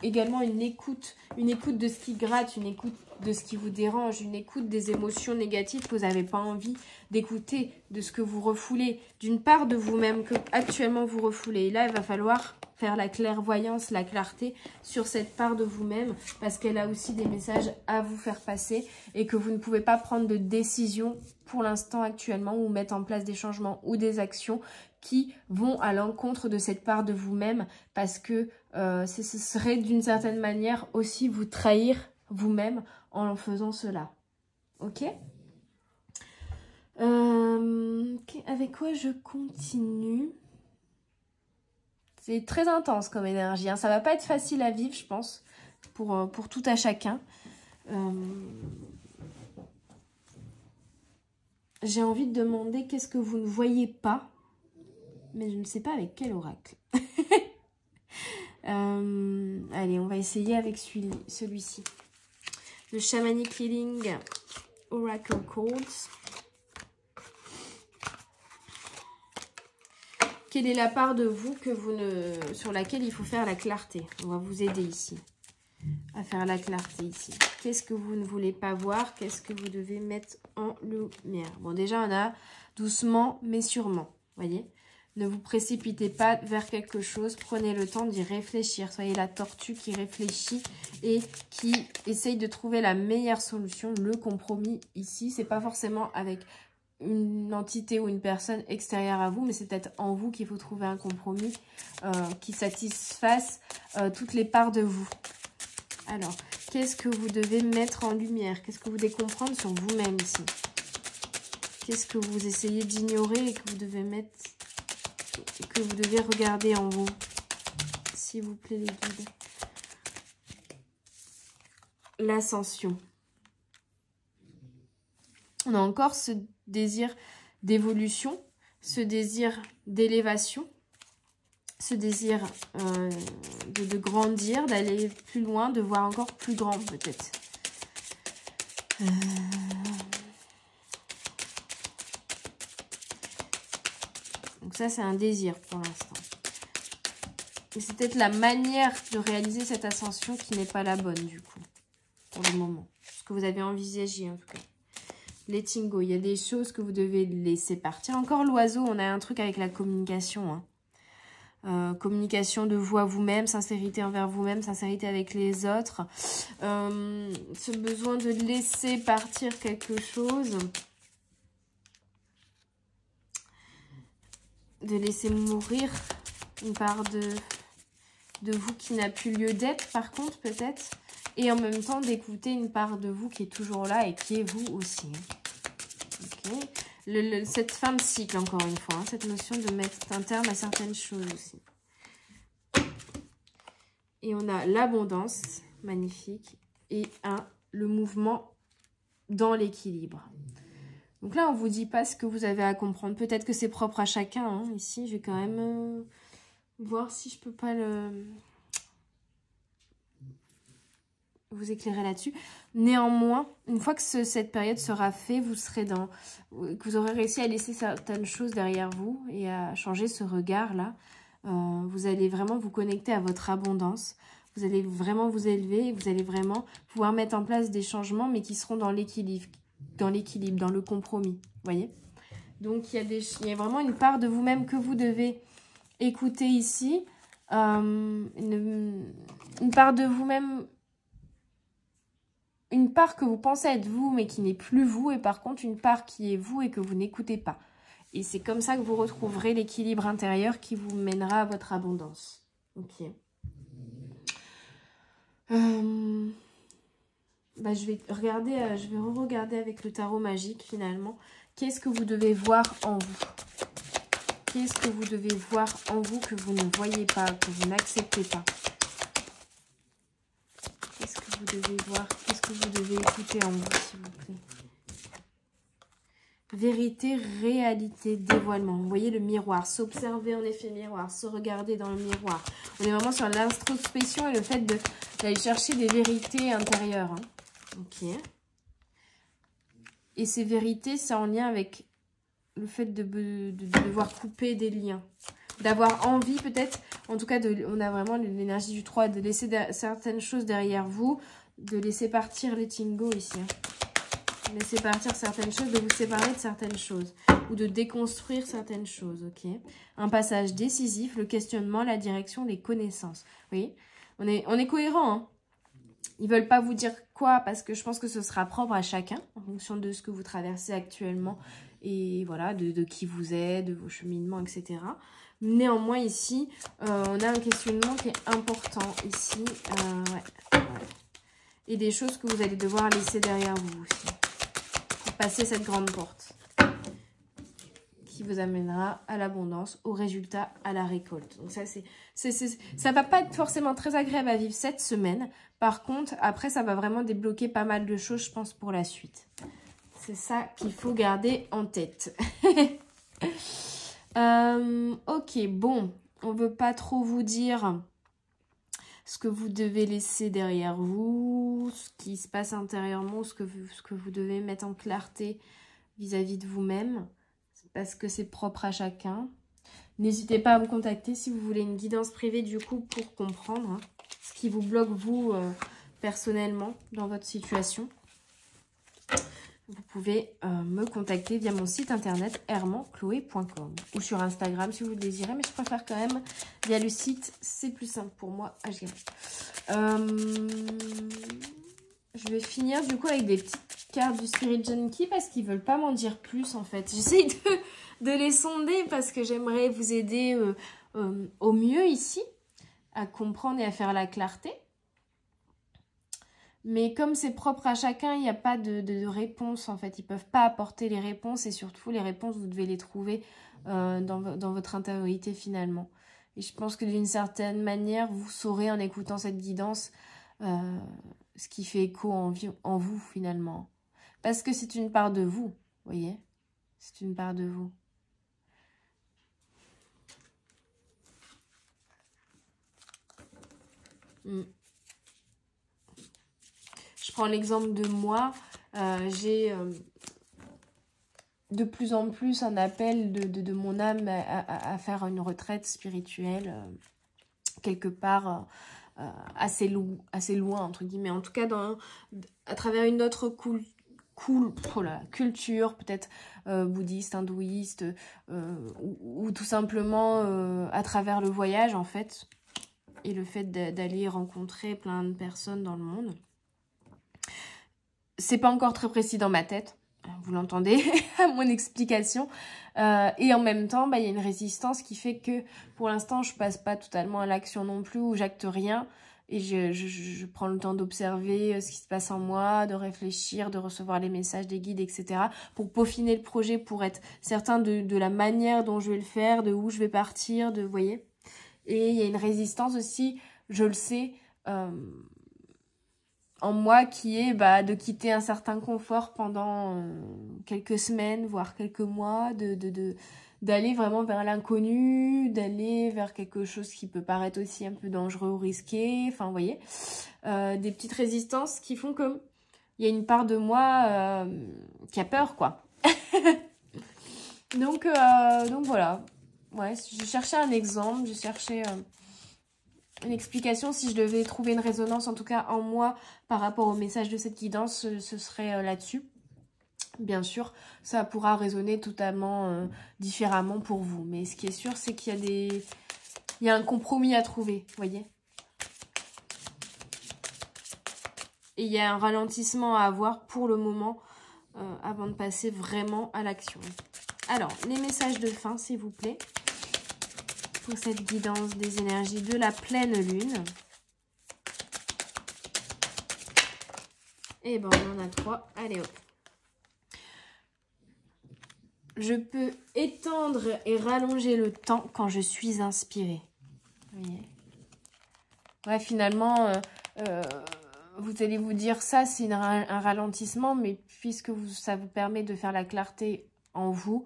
également une écoute de ce qui gratte, une écoute de ce qui vous dérange, une écoute des émotions négatives que vous n'avez pas envie d'écouter, de ce que vous refoulez, d'une part de vous-même que actuellement vous refoulez. Et là, il va falloir faire la clairvoyance, la clarté sur cette part de vous-même parce qu'elle a aussi des messages à vous faire passer et que vous ne pouvez pas prendre de décision pour l'instant actuellement ou mettre en place des changements ou des actions qui vont à l'encontre de cette part de vous-même parce que ce serait d'une certaine manière aussi vous trahir vous-même en faisant cela. Ok, avec quoi je continue? C'est très intense comme énergie. Hein. Ça va pas être facile à vivre, je pense, pour tout à chacun. J'ai envie de demander qu'est-ce que vous ne voyez pas, mais je ne sais pas avec quel oracle. Allez, on va essayer avec celui-ci. Le Shamanic Healing Oracle Cards. Quelle est la part de vous sur laquelle il faut faire la clarté? On va vous aider ici à faire la clarté ici. Qu'est-ce que vous ne voulez pas voir? Qu'est-ce que vous devez mettre en lumière? Bon, déjà, on a doucement mais sûrement. Voyez? Ne vous précipitez pas vers quelque chose. Prenez le temps d'y réfléchir. Soyez la tortue qui réfléchit et qui essaye de trouver la meilleure solution. Le compromis ici, c'est pas forcément avec une entité ou une personne extérieure à vous, mais c'est peut-être en vous qu'il faut trouver un compromis qui satisfasse toutes les parts de vous. Alors, qu'est-ce que vous devez mettre en lumière? Qu'est-ce que vous devez comprendre sur vous-même ici? Qu'est-ce que vous essayez d'ignorer et que vous devez mettre, que vous devez regarder en vous? S'il vous plaît, les guides. L'ascension. On a encore ce désir d'évolution, ce désir d'élévation, ce désir de grandir, d'aller plus loin, de voir encore plus grand peut-être. Donc ça, c'est un désir pour l'instant. Et c'est peut-être la manière de réaliser cette ascension qui n'est pas la bonne du coup, pour le moment. Ce que vous avez envisagé en tout cas. Letting go, il y a des choses que vous devez laisser partir. Encore l'oiseau, on a un truc avec la communication. Hein. Communication de vous à vous-même, sincérité envers vous-même, sincérité avec les autres. Ce besoin de laisser partir quelque chose. De laisser mourir une part de vous qui n'a plus lieu d'être, par contre, peut-être. Et en même temps, d'écouter une part de vous qui est toujours là et qui est vous aussi. Okay. Cette fin de cycle, encore une fois. Hein, cette notion de mettre un terme à certaines choses aussi. Et on a l'abondance, magnifique. Et le mouvement dans l'équilibre. Donc là, on ne vous dit pas ce que vous avez à comprendre. Peut-être que c'est propre à chacun. Hein. Ici, je vais quand même voir si je peux pas vous éclairer là-dessus. Néanmoins, une fois que cette période sera faite, vous serez que vous aurez réussi à laisser certaines choses derrière vous et à changer ce regard-là. Vous allez vraiment vous connecter à votre abondance. Vous allez vraiment vous élever et vous allez vraiment pouvoir mettre en place des changements, mais qui seront dans l'équilibre, dans le compromis. Vous voyez? Donc, il y a vraiment une part de vous-même que vous devez écouter ici. Une part de vous-même, une part que vous pensez être vous, mais qui n'est plus vous. Et par contre, une part qui est vous et que vous n'écoutez pas. Et c'est comme ça que vous retrouverez l'équilibre intérieur qui vous mènera à votre abondance. Ok. Je vais re-regarder avec le tarot magique finalement. Qu'est-ce que vous devez voir en vous? Qu'est-ce que vous devez voir en vous que vous ne voyez pas, que vous n'acceptez pas? Qu'est-ce que vous devez voir? Qu'est-ce que vous devez écouter en vous, s'il vous plaît? Vérité, réalité, dévoilement. Vous voyez le miroir, s'observer en effet miroir, se regarder dans le miroir. On est vraiment sur l'introspection et le fait d'aller chercher des vérités intérieures. Hein. Ok. Et ces vérités, c'est en lien avec le fait de devoir couper des liens. D'avoir envie peut-être, en tout cas, on a vraiment l'énergie du 3, de laisser certaines choses derrière vous, de laisser partir les go ici. Hein. Laisser partir certaines choses, de vous séparer de certaines choses. Ou de déconstruire certaines choses, ok? Un passage décisif, le questionnement, la direction, les connaissances. Oui, on est cohérent, hein. Ils veulent pas vous dire quoi, parce que je pense que ce sera propre à chacun, en fonction de ce que vous traversez actuellement, et voilà, de qui vous êtes, de vos cheminements, etc. Néanmoins, ici, on a un questionnement qui est important, ici, ouais. Et des choses que vous allez devoir laisser derrière vous aussi. Passer cette grande porte qui vous amènera à l'abondance, au résultat, à la récolte. Donc ça, ça va pas être forcément très agréable à vivre cette semaine. Par contre, après, ça va vraiment débloquer pas mal de choses, je pense, pour la suite. C'est ça qu'il faut garder en tête. Ok, bon, on veut pas trop vous dire ce que vous devez laisser derrière vous, ce qui se passe intérieurement, ce que vous devez mettre en clarté vis-à-vis de vous-même, parce que c'est propre à chacun. N'hésitez pas à me contacter si vous voulez une guidance privée du coup pour comprendre hein, ce qui vous bloque vous personnellement dans votre situation. Vous pouvez me contacter via mon site internet hermanchloé.com ou sur Instagram si vous le désirez, mais je préfère quand même via le site, c'est plus simple pour moi à gérer. Je vais finir du coup avec des petites cartes du Spirit Junkie parce qu'ils veulent pas m'en dire plus en fait. J'essaye de les sonder parce que j'aimerais vous aider au mieux ici à comprendre et à faire la clarté. Mais comme c'est propre à chacun, il n'y a pas de réponse en fait. Ils ne peuvent pas apporter les réponses et surtout les réponses, vous devez les trouver dans votre intériorité finalement. Et je pense que d'une certaine manière, vous saurez en écoutant cette guidance ce qui fait écho en vous finalement. Parce que c'est une part de vous, vous voyez? C'est une part de vous. Je prends l'exemple de moi, j'ai de plus en plus un appel de mon âme à faire une retraite spirituelle, quelque part assez loin, entre guillemets. En tout cas, à travers une autre culture, peut-être bouddhiste, hindouiste, ou tout simplement à travers le voyage, en fait, et le fait d'aller rencontrer plein de personnes dans le monde. C'est pas encore très précis dans ma tête, vous l'entendez, à mon explication. Et en même temps, il y a une résistance qui fait que pour l'instant, je passe pas totalement à l'action non plus, ou j'acte rien. Et je prends le temps d'observer ce qui se passe en moi, de réfléchir, de recevoir les messages des guides, etc. pour peaufiner le projet, pour être certain de la manière dont je vais le faire, de où je vais partir, vous voyez. Et il y a une résistance aussi, je le sais, en moi qui est de quitter un certain confort pendant quelques semaines, voire quelques mois, d'aller vraiment vers l'inconnu, d'aller vers quelque chose qui peut paraître aussi un peu dangereux ou risqué, enfin vous voyez, des petites résistances qui font que il y a une part de moi qui a peur quoi. donc voilà, ouais, j'ai cherché un exemple, j'ai cherché une explication, si je devais trouver une résonance, en tout cas en moi, par rapport au message de cette guidance, ce serait là-dessus. Bien sûr, ça pourra résonner totalement différemment pour vous. Mais ce qui est sûr, c'est qu'il y a un compromis à trouver, vous voyez. Et il y a un ralentissement à avoir pour le moment, avant de passer vraiment à l'action. Alors, les messages de fin, s'il vous plaît. Pour cette guidance des énergies de la pleine lune. Et on en a 3. Allez hop. Je peux étendre et rallonger le temps quand je suis inspirée. Vous voyez ? Ouais, finalement, vous allez vous dire ça, c'est un ralentissement, mais puisque ça vous permet de faire la clarté en vous,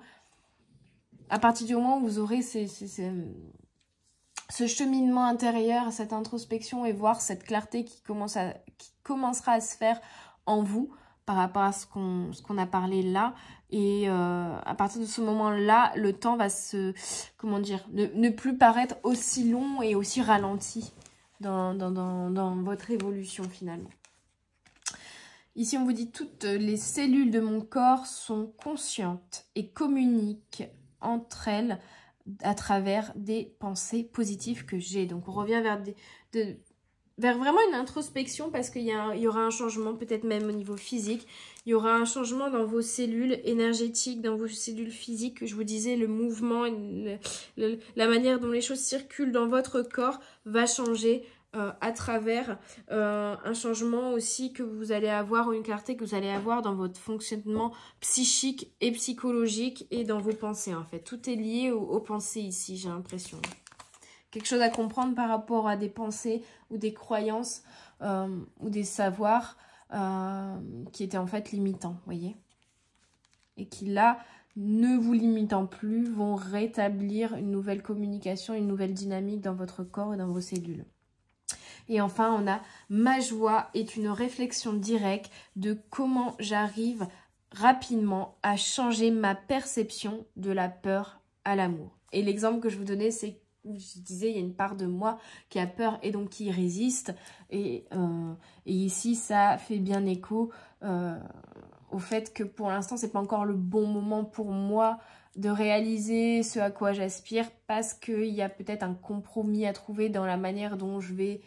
à partir du moment où vous aurez ce cheminement intérieur, cette introspection et voir cette clarté qui commencera à se faire en vous par rapport à ce qu'on a parlé là. Et à partir de ce moment-là, le temps va ne plus paraître aussi long et aussi ralenti dans votre évolution finalement. Ici, on vous dit toutes les cellules de mon corps sont conscientes et communiquent entre elles à travers des pensées positives que j'ai. Donc, on revient vers vraiment une introspection parce qu'il y aura un changement, peut-être même au niveau physique. Il y aura un changement dans vos cellules énergétiques, dans vos cellules physiques. Je vous disais, le mouvement, la manière dont les choses circulent dans votre corps va changer à travers un changement aussi que vous allez avoir, ou une clarté que vous allez avoir dans votre fonctionnement psychique et psychologique et dans vos pensées en fait. Tout est lié aux pensées ici, j'ai l'impression. Quelque chose à comprendre par rapport à des pensées ou des croyances ou des savoirs qui étaient en fait limitants, vous voyez. Et qui là, ne vous limitant plus, vont rétablir une nouvelle communication, une nouvelle dynamique dans votre corps et dans vos cellules. Et enfin, on a ma joie est une réflexion directe de comment j'arrive rapidement à changer ma perception de la peur à l'amour. Et l'exemple que je vous donnais, c'est je disais, il y a une part de moi qui a peur et donc qui résiste. Et ici, ça fait bien écho au fait que pour l'instant, c'est pas encore le bon moment pour moi de réaliser ce à quoi j'aspire parce qu'il y a peut-être un compromis à trouver dans la manière dont je vais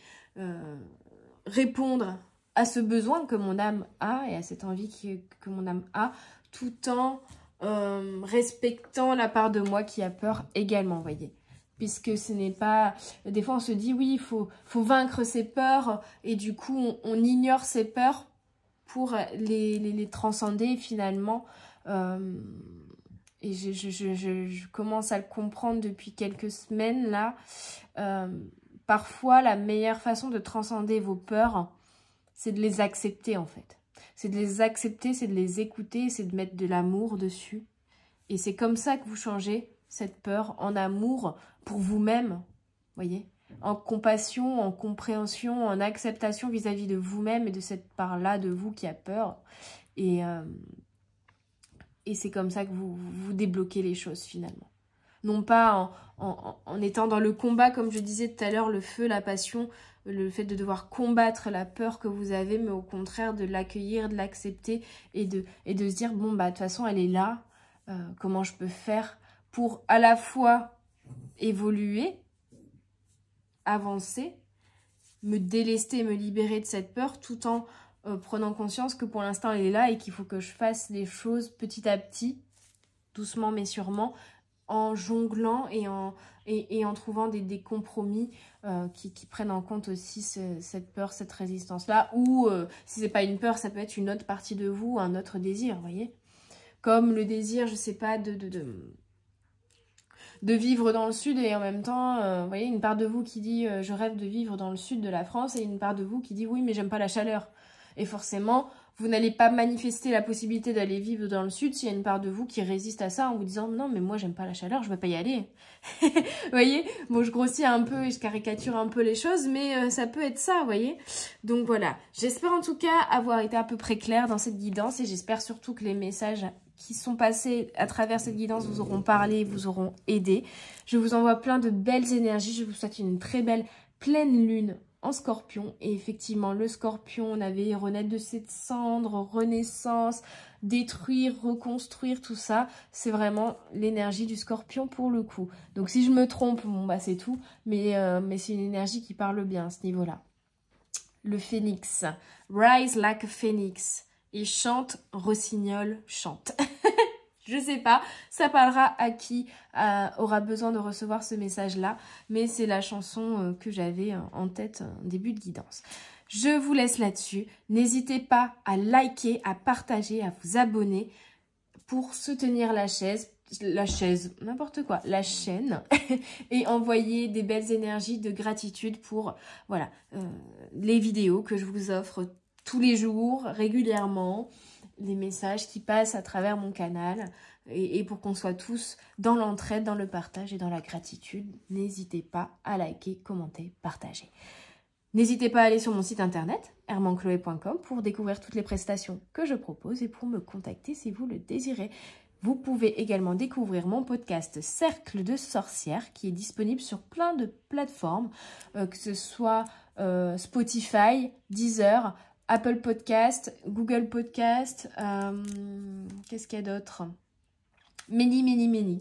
répondre à ce besoin que mon âme a et à cette envie que mon âme a tout en respectant la part de moi qui a peur également, vous voyez. Puisque ce n'est pas... Des fois, on se dit, oui, il faut vaincre ses peurs. Et du coup, on ignore ses peurs pour les transcender finalement. Et je commence à le comprendre depuis quelques semaines, là. Parfois, la meilleure façon de transcender vos peurs, c'est de les accepter, en fait. C'est de les accepter, c'est de les écouter, c'est de mettre de l'amour dessus. Et c'est comme ça que vous changez cette peur en amour pour vous-même, voyez, en compassion, en compréhension, en acceptation vis-à-vis de vous-même et de cette part-là de vous qui a peur. Et c'est comme ça que vous débloquez les choses finalement. Non pas en étant dans le combat, comme je disais tout à l'heure, le feu, la passion, le fait de devoir combattre la peur que vous avez, mais au contraire de l'accueillir, de l'accepter et de se dire, bon, bah de toute façon, elle est là, comment je peux faire pour à la fois évoluer, avancer, me délester, me libérer de cette peur tout en prenant conscience que pour l'instant elle est là et qu'il faut que je fasse les choses petit à petit, doucement mais sûrement, en jonglant et en trouvant des compromis qui prennent en compte aussi cette peur, cette résistance-là. Ou si c'est pas une peur, ça peut être une autre partie de vous, un autre désir, vous voyez. Comme le désir, je sais pas, de vivre dans le sud et en même temps, vous voyez, une part de vous qui dit je rêve de vivre dans le sud de la France et une part de vous qui dit oui mais j'aime pas la chaleur. Et forcément, vous n'allez pas manifester la possibilité d'aller vivre dans le sud s'il y a une part de vous qui résiste à ça en vous disant non mais moi j'aime pas la chaleur, je vais pas y aller. Vous voyez, bon je grossis un peu et je caricature un peu les choses mais ça peut être ça, vous voyez. Donc voilà, j'espère en tout cas avoir été à peu près claire dans cette guidance et j'espère surtout que les messages qui sont passés à travers cette guidance vous auront parlé, vous auront aidé. Je vous envoie plein de belles énergies. Je vous souhaite une très belle pleine lune en Scorpion. Et effectivement, le Scorpion, on avait renaître de cette cendre, renaissance, détruire, reconstruire, tout ça. C'est vraiment l'énergie du Scorpion pour le coup. Donc si je me trompe, bon bah c'est tout. Mais c'est une énergie qui parle bien à ce niveau-là. Le Phénix. Rise like a Phoenix. Et chante, rossignol, chante. Je sais pas, ça parlera à qui aura besoin de recevoir ce message-là. Mais c'est la chanson que j'avais en tête en début de guidance. Je vous laisse là-dessus. N'hésitez pas à liker, à partager, à vous abonner pour soutenir la chaise, n'importe quoi, la chaîne. Et envoyer des belles énergies de gratitude pour voilà, les vidéos que je vous offre tous les jours, régulièrement, les messages qui passent à travers mon canal et pour qu'on soit tous dans l'entraide, dans le partage et dans la gratitude, n'hésitez pas à liker, commenter, partager. N'hésitez pas à aller sur mon site internet hermancloé.com pour découvrir toutes les prestations que je propose et pour me contacter si vous le désirez. Vous pouvez également découvrir mon podcast Cercle de sorcières qui est disponible sur plein de plateformes, que ce soit Spotify, Deezer, Apple Podcast, Google Podcast, qu'est-ce qu'il y a d'autre? Many.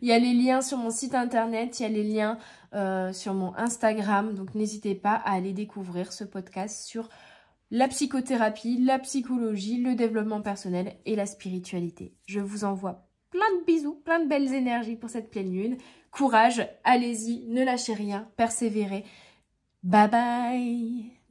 Il y a les liens sur mon site internet, il y a les liens sur mon Instagram. Donc n'hésitez pas à aller découvrir ce podcast sur la psychothérapie, la psychologie, le développement personnel et la spiritualité. Je vous envoie plein de bisous, plein de belles énergies pour cette pleine lune. Courage, allez-y, ne lâchez rien, persévérez. Bye bye!